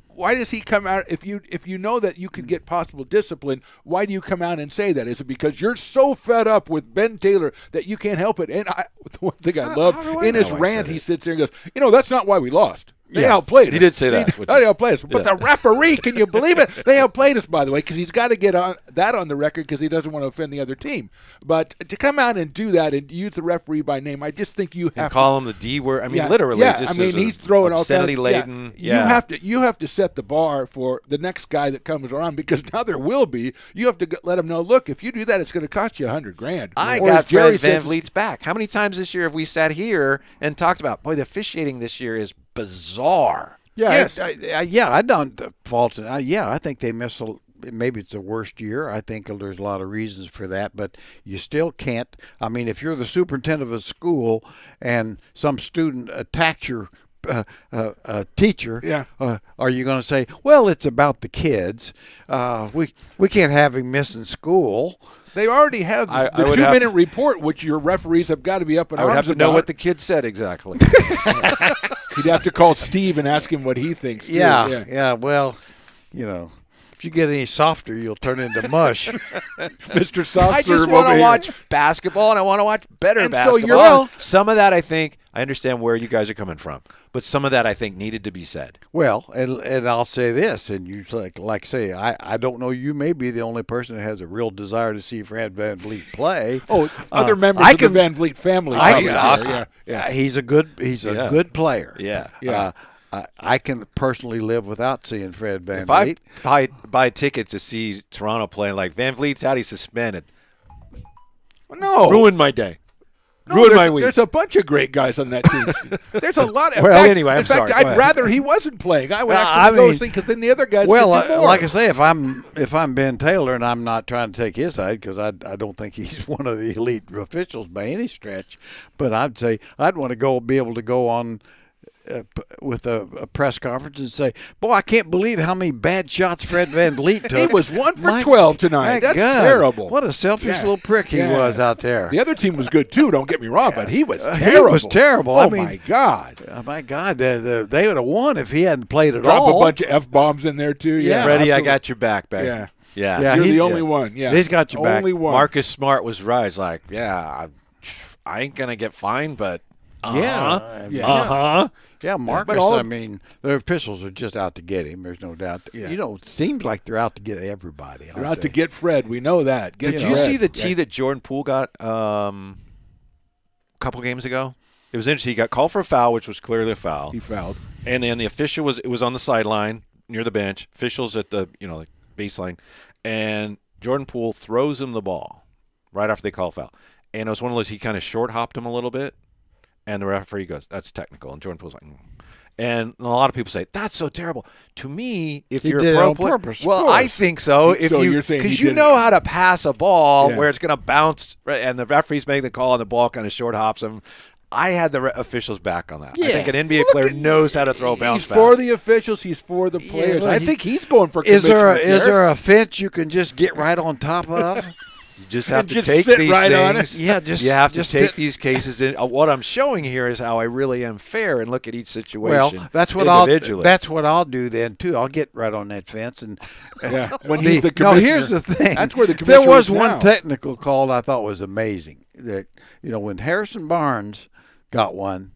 why does he come out if you know that you could get possible discipline? Why do you come out and say that? Is it because you're so fed up with Ben Taylor that you can't help it? And the one thing I love in his rant, he sits there and goes, "That's not why we lost. They outplayed us." He did say that. They outplayed us. But the referee, can you believe it? They outplayed us, by the way, because he's got to get that on the record because he doesn't want to offend the other team. But to come out and do that and use the referee by name, I just think you have to call him the D word. I mean, literally. Yeah, just he's throwing all kinds of laden. Yeah. You have to set the bar for the next guy that comes around because now there will be. You have to let him know. Look, if you do that, it's going to cost you $100,000. I got Fred VanVleet's back. How many times this year have we sat here and talked about? Boy, the officiating this year is bizarre. Yeah, yes. I don't fault it. I think they missed maybe it's the worst year. I think there's a lot of reasons for that, but you still can't. I mean, if you're the superintendent of a school and some student attacks your teacher, are you going to say, well, it's about the kids? We can't have him missing school. They already have the 2-minute report, which your referees have got to be up in arms about. I would have to know what the kid said exactly. You'd have to call Steve and ask him what he thinks, too. Yeah. Well, if you get any softer, you'll turn into mush. Mr. Soft I just want to watch basketball, and I want to watch better basketball. Some of that, I think, I understand where you guys are coming from, but some of that, I think, needed to be said. Well, and I'll say this, and you say, I don't know, you may be the only person that has a real desire to see Fred VanVleet play. Other members of the VanVleet family. He's awesome. Yeah. He's a good good player. Yeah. I can personally live without seeing Fred VanVleet. If I buy tickets to see Toronto play, like VanVleet's out, he's suspended. No. Ruined my day. Ruined my week. There's a bunch of great guys on that team. There's a lot. Anyway, I'm sorry. I'd rather he wasn't playing. I would actually go see because then the other guys could do more. Like I say, if I'm Ben Taylor and I'm not trying to take his side because I don't think he's one of the elite officials by any stretch, but I'd say I'd want to be able to go on with a press conference and say, boy, I can't believe how many bad shots Fred VanVleet took. He was 1 for 12 tonight. That's terrible. What a selfish little prick he was out there. The other team was good, too. Don't get me wrong, but he was terrible. He was terrible. Oh, my God. My God. They would have won if he hadn't played at all. Drop a bunch of F-bombs in there, too. Yeah, Freddie, I got your back. Yeah. You're the only one. Yeah. He's got your back. Only one. Marcus Smart was right. He's like, I ain't going to get fined, but Yeah, Marcus, the officials are just out to get him. There's no doubt. Yeah. It seems like they're out to get everybody. They're out to get Fred. We know that. Did you see the tee that Jordan Poole got a couple games ago? It was interesting. He got called for a foul, which was clearly a foul. He fouled. And then the official was on the sideline near the bench. Officials at the baseline. And Jordan Poole throws him the ball right after they call a foul. And it was one of those, he kind of short-hopped him a little bit. And the referee goes, that's technical. And Jordan Poole's like, And a lot of people say, that's so terrible. To me, if he you're did a pro it on purpose. Well, I think so. You're saying because you know how to pass a ball where it's going to bounce, and the referee's making the call, and the ball kind of short hops him. I had the officials back on that. I think an NBA player knows how to throw a bounce pass. He's for the officials. He's for the players. I think he's going for commissioner. Is there a fence you can just get right on top of? You just have to take these things. Yeah, you have to take these cases in. What I'm showing here is how I really am fair and look at each situation. Well, that's what I'll do then too. I'll get right on that fence and when he's the commissioner. No, here's the thing. That's where the commissioner There was is one now. technical call I thought was amazing. That when Harrison Barnes got one,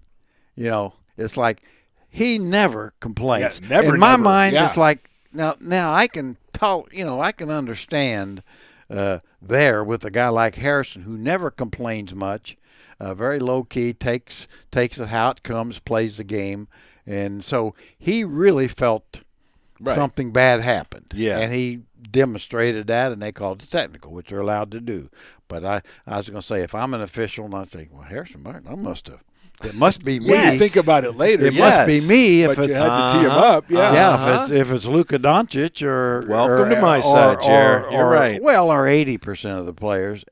it's like he never complains. Yeah, never. In my mind, it's like now I can talk. I can understand. There with a guy like Harrison who never complains much, very low key, takes it how it comes, plays the game, and so he really felt something bad happened. Yeah. And he demonstrated that, and they called it technical, which they're allowed to do. But I was going to say, if I'm an official, and I think, well, Harrison Barnes, it must be me. When you think about it later. It must be me if but it's you had to tee him up. Yeah. yeah, if it's Luka Doncic or Welcome to my side, Jer. You're right. Well, or 80% of the players,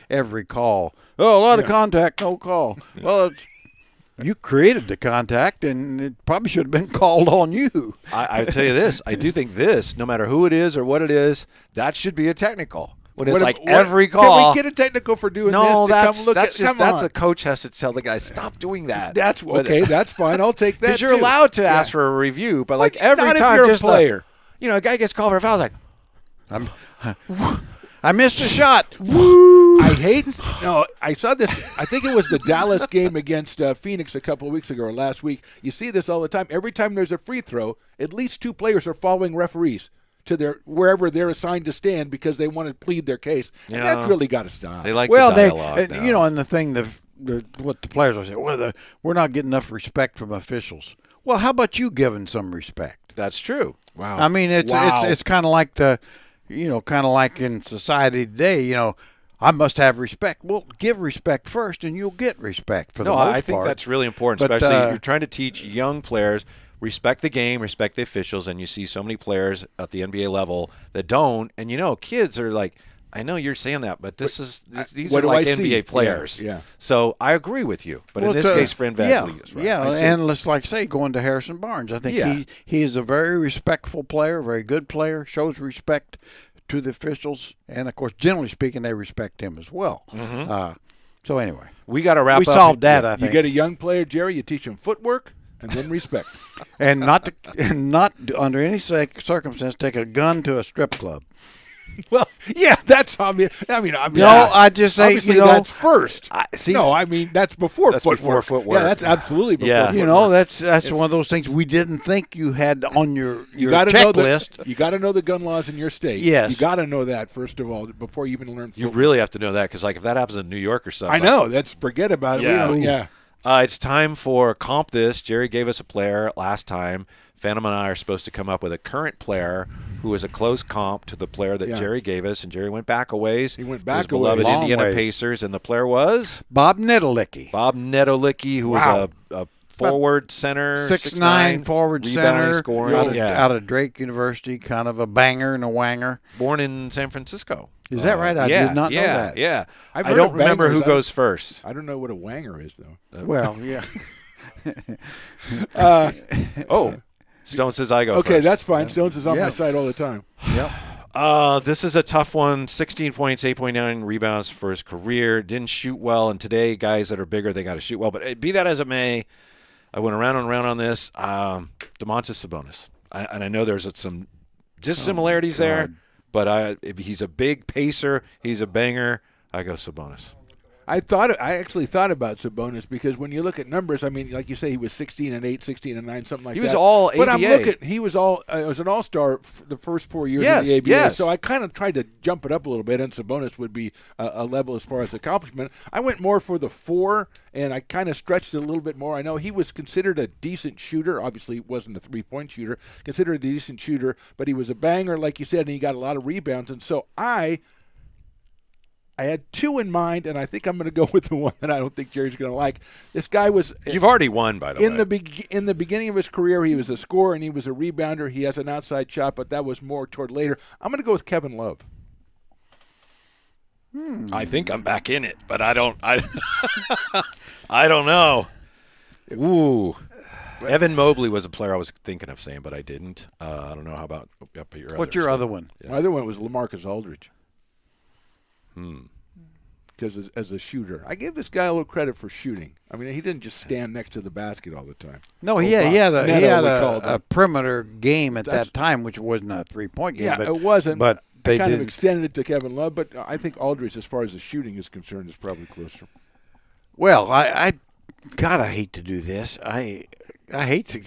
every call. Oh, a lot of contact, no call. Well, you created the contact, and it probably should have been called on you. I tell you this, I do think this, no matter who it is or what it is, that should be a technical. When it's every call. Can we get a technical for doing this? No, that's a coach has to tell the guy, stop doing that. That's okay. That's fine. I'll take that. Because you're allowed to ask for a review, but like every not time, if you're just a player. A guy gets called for a foul, like, I missed a shot. I saw this. I think it was the Dallas game against Phoenix a couple of weeks ago or last week. You see this all the time. Every time there's a free throw, at least two players are following referees to wherever they're assigned to stand because they want to plead their case. And that's really got to stop. They like the dialogue. And the thing, what the players will say, we're not getting enough respect from officials. Well, how about you giving some respect? That's true. Wow. I mean, it's kind of like kind of like in society today, I must have respect. Well, give respect first, and you'll get respect for the most part. I think that's really important, But, especially you're trying to teach young players respect the game, respect the officials, and you see so many players at the NBA level that don't. And kids are like, I know you're saying that, but these are like NBA players. Yeah. So I agree with you, but in this case, Fran VanVleet is right. Yeah, and let's going to Harrison Barnes. I think he is a very respectful player, very good player, shows respect to the officials, and of course, generally speaking, they respect him as well. Mm-hmm. So anyway, we got to wrap up. We solved that. I think you get a young player, Jerry. You teach him footwork and then respect, and not under any circumstance take a gun to a strip club. Well, yeah, that's obvious. I mean, I just say that's first. That's before that's footwork. Before footwork. Yeah, that's absolutely before. Yeah. Footwork. That's one of those things we didn't think you had on your checklist. You got to know the gun laws in your state. Yes, you got to know that first of all before you even learn. You really have to know that because if that happens in New York or something, I know. Forget about it. Yeah. It's time for Comp This. Jerry gave us a player last time. Phantom and I are supposed to come up with a current player who is a close comp to the player that Jerry gave us, and Jerry went back a ways. He went back a ways. Beloved Indiana Pacers, and the player was? Bob Nedolicki. Bob Nedolicki, who was a forward center. 6'9" forward center. Scoring. Out of Drake University, kind of a banger and a wanger. Born in San Francisco. Is that right? I did not know that. Yeah. I don't remember who goes first. I don't know what a wanger is, though. Well, yeah. Stone says I go first. Okay, that's fine. Stones is on my side all the time. Yep. This is a tough one. 16 points, 8.9 rebounds for his career. Didn't shoot well, and today guys that are bigger, they got to shoot well. But be that as it may, I went around and around on this. Domantas Sabonis. And I know there's some dissimilarities there, but if he's a big pacer, he's a banger. I go Sabonis. I actually thought about Sabonis because when you look at numbers, I mean, like you say, he was 16-8, 16-9, something like that. He was all ABA. But I'm looking, he was an all-star the first 4 years in the ABA. Yes. So I kind of tried to jump it up a little bit, and Sabonis would be a level as far as accomplishment. I went more for the 4, and I kind of stretched it a little bit more. I know he was considered a decent shooter. Obviously, he wasn't a three-point shooter. Considered a decent shooter, but he was a banger, like you said, and he got a lot of rebounds. And so I had 2 in mind, and I think I'm going to go with the one that I don't think Jerry's going to like. This guy was – You've already won, by the way. In the beginning of his career, he was a scorer and he was a rebounder. He has an outside shot, but that was more toward later. I'm going to go with Kevin Love. I think I'm back in it, but I don't know. Ooh. Evan Mobley was a player I was thinking of saying, but I didn't. I don't know. How about your What's your other one? Yeah. My other one was LaMarcus Aldridge. Because as a shooter, I give this guy a little credit for shooting. I mean, he didn't just stand next to the basket all the time. No, he had a perimeter game at that time, which wasn't a 3-point game. Yeah, but it wasn't. But they kind of extended it to Kevin Love. But I think Aldridge, as far as the shooting is concerned, is probably closer. Well, I hate to do this. I hate to.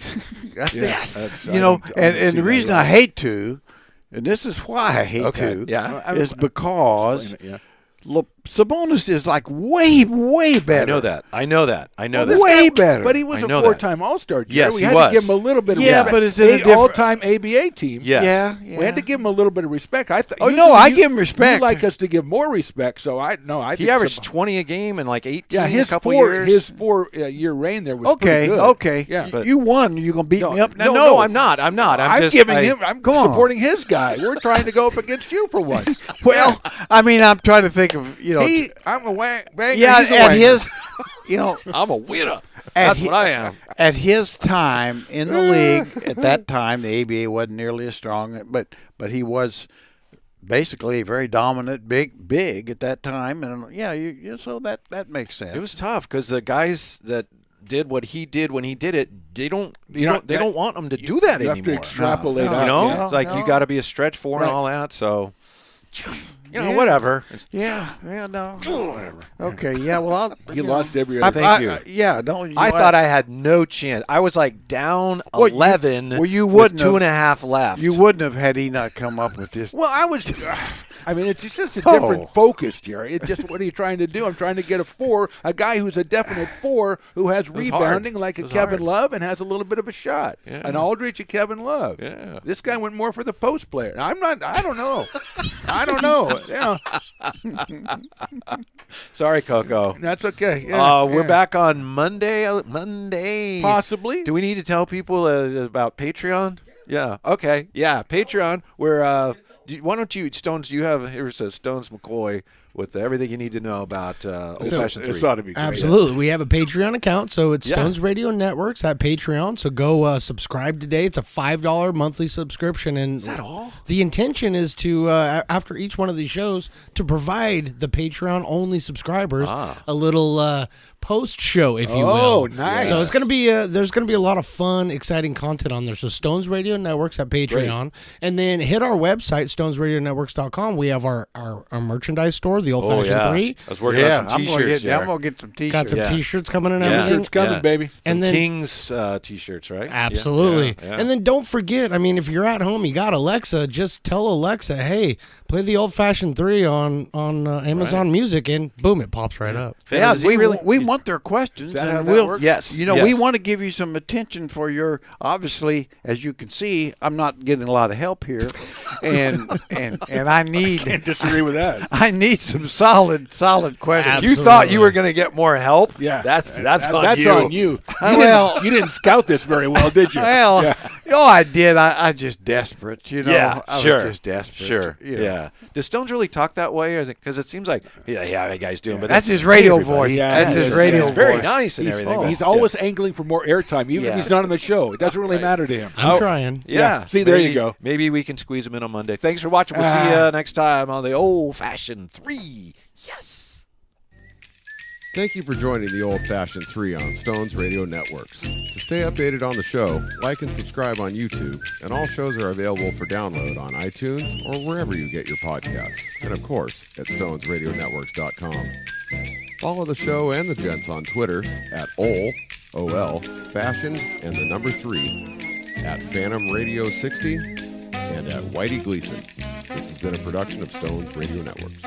Yes, and the reason I hate to. And this is why I hate to, is because Sabonis is like way better. I know that. Way better. But he was I a know that. four-time All-Star. Jerry. Yes, we he had was. to give him a little bit of Yeah, respect. but it's in a different- all-time ABA team. Yes. Yeah. We had to give him a little bit of respect. I Oh, no, I give him respect. You like us to give more respect, so I He think averaged Sabonis- 20 a game and like 18 Yeah, his a couple four years. his 4-year reign there was Okay, pretty good. okay. Yeah, but- You won. You gonna beat me up? No, I'm not. I'm just giving I- him. I'm Come on. supporting his guy. We're trying to go up against you for once. Well, I mean, I'm trying to think of I'm a banger. yeah, he's a at wanger. his, I'm a winner. At That's what I am. At his time in the league, at that time, the ABA wasn't nearly as strong, but he was basically very dominant, big at that time, and so that makes sense. It was tough because the guys that did what he did when he did it, they don't want him to do that you anymore. have to extrapolate No, out. You know, Yeah. it's like No. you got to be a stretch four Right. and all that. So, Yeah. whatever. Yeah, no. Okay, yeah. Well, You lost every other. Thank you. Yeah, don't. I thought I had no chance. I was like down 11. you with wouldn't have. 2.5 left. You wouldn't have had he not come up with this. Well, I mean, it's just a Oh. different focus, Jerry. It's just what are you trying to do? I'm trying to get a guy who's a definite 4 who has was rebounding hard. like a It was Kevin hard. Love and has a little bit of a shot. Yeah. An Aldridge, a Kevin Love. Yeah. This guy went more for the post player. I don't know. I don't know. Yeah, Sorry, Coco. that's okay. Yeah, We're yeah. back on Monday. Possibly. Do we need to tell people about Patreon? Yeah. Okay. Yeah. Patreon. Why don't you, Stones? You have here it says Stones McCoy with everything you need to know about Old Fashioned 3. This ought to be great. Absolutely. We have a Patreon account, so it's Yeah. Stones Radio Networks at Patreon. So go subscribe today. It's a $5 monthly subscription. And is that all? The intention is to, after each one of these shows, to provide the Patreon-only subscribers a little post show, if you will. Oh, nice. So it's going to be there's going to be a lot of fun, exciting content on there. So Stones Radio Networks at Patreon, and then hit our website stonesradionetworks.com. We have our merchandise store, the Old Oh, Fashioned yeah. 3. I was working on some I'm T-shirts. gonna get some T-shirts. Got some Yeah. T-shirts coming and Yeah. everything. T-shirts coming, Yeah. baby. Some And then- Kings T-shirts, right? Absolutely. Yeah, yeah. And then don't forget, I mean, if you're at home, you got Alexa, just tell Alexa, hey, play the Old Fashioned 3 on Amazon Music, and boom, it pops right up. Yeah, Does he we want their questions, that how and that we'll. works? Yes, You know, yes. we want to give you some attention for your. Obviously, as you can see, I'm not getting a lot of help here, and I need. Can't disagree with that. I need some solid questions. You thought you were going to get more help? Yeah, That's that's on you. on you. Well- You didn't scout this very well, did you? Well, Yeah. I did. I just desperate, you know. Yeah, I sure. was just desperate. Sure. you know. Yeah. Does Stones really talk that way? Because it seems like, that guy's doing. But That's his radio everybody. voice. Yeah, That's his it's radio It's very voice. nice and He's, everything. but- he's always angling for more airtime, even Yeah. if he's not on the show. It doesn't really matter to him. I'm trying. Yeah. See, there you Maybe- go. Maybe we can squeeze him in on Monday. Thanks for watching. We'll see you next time on the Old Fashioned 3. Yes. Thank you for joining the Old Fashioned 3 on Stones Radio Networks. To stay updated on the show, like and subscribe on YouTube, and all shows are available for download on iTunes or wherever you get your podcasts, and of course at stonesradionetworks.com. Follow the show and the gents on Twitter at OL Fashioned and the number 3, at Phantom Radio 60, and at Whitey Gleason. This has been a production of Stones Radio Networks.